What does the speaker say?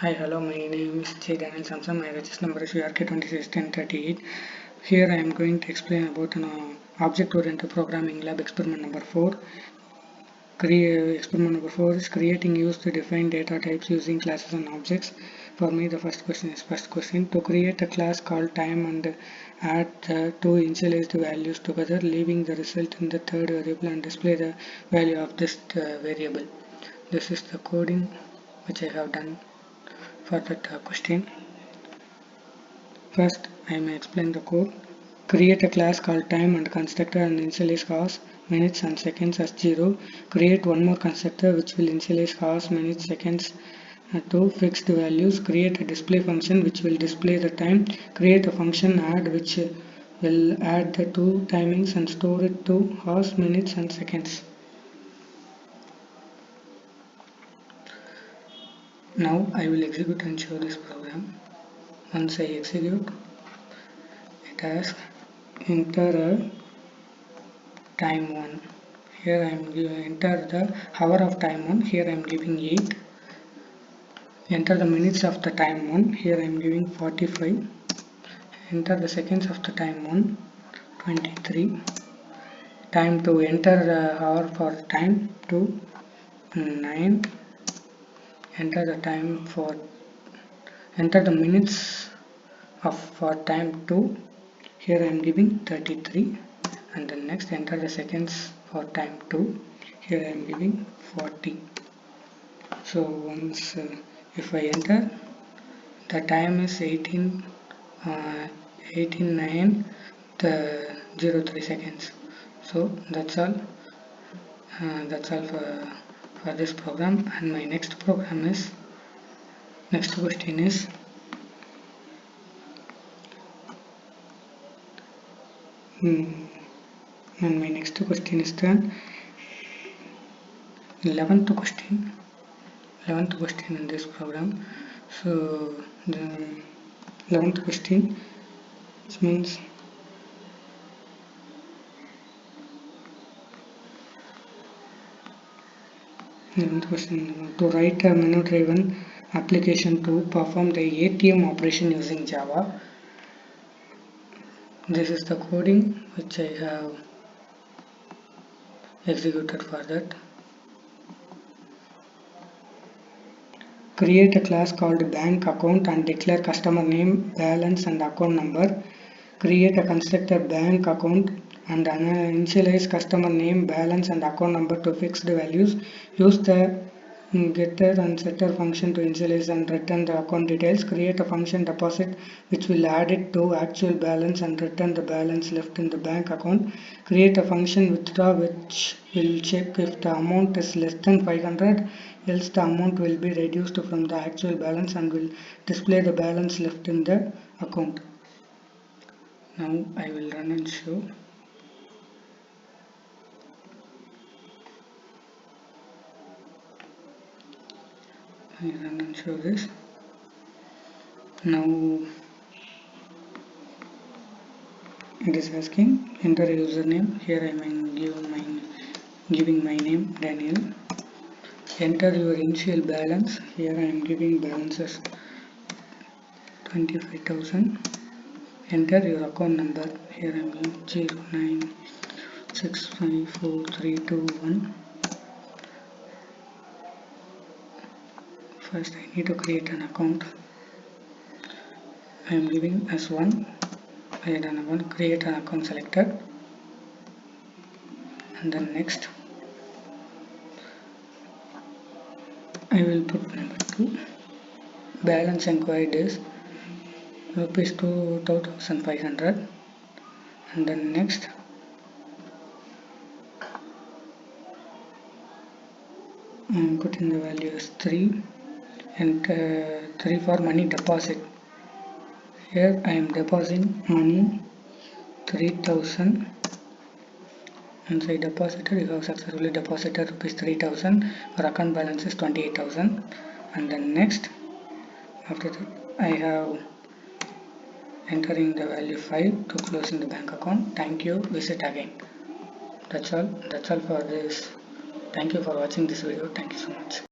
Hi, hello, my name is J. Daniel Samson. My register number is VRK261038. Here I am going to explain about an object-oriented programming lab experiment number 4. Experiment number 4 is creating use-to-define data types using classes and objects. For me, the first question. To create a class called time and add the two initialized values together, leaving the result in the third variable and display the value of this variable. This is the coding which I have done for that question. First, I may explain the code. Create a class called time and constructor and initialize hours, minutes and seconds as 0. Create one more constructor which will initialize hours, minutes, seconds to fixed values. Create a display function which will display the time. Create a function add which will add the two timings and store it to hours, minutes and seconds. Now I will execute and show this program. Once I execute, it asks enter a time 1. Here I am giving enter the hour of time 1. Here I am giving 8. Enter the minutes of the time 1. Here I am giving 45. Enter the seconds of the time 1. 23. Time to enter the hour for time 2. 9. Enter the time for enter the minutes of for time 2. Here I am giving 33. And then next enter the seconds for time 2. Here I am giving 40. So once if I enter, the time is 18:9 the 03 seconds. So that's all for this program. And my next question is and my next question is the 11th question in this program. So the 11th question, which means to write a menu driven application to perform the ATM operation using Java. This is the coding which I have executed for that. Create a class called bank account and declare customer name, balance and account number. Create a constructor bank account and initialize customer name, balance and account number to fixed values. Use the getter and setter function to initialize and return the account details. Create a function deposit which will add it to actual balance and return the balance left in the bank account. Create a function withdraw which will check if the amount is less than 500, else the amount will be reduced from the actual balance and will display the balance left in the account. Now I will run and show. I run and show this. Now it is asking enter a username. Here I am giving my name Daniel. Enter your initial balance. Here I am giving balance as 25,000. Enter your account number. Here I am giving 0965431. First I need to create an account. I am giving as 1. Create an account selected, and then next I will put number 2. Balance inquired is rupees 2,500, and then next I am putting the value as 3 and 3 for money deposit. Here I am depositing money 3,000. Once I deposited, you have successfully deposited rupees 3,000. For account balance is 28,000. And then next, after that, I have entering the value 5 to close in the bank account. Thank you. Visit again. That's all for this. Thank you for watching this video. Thank you so much.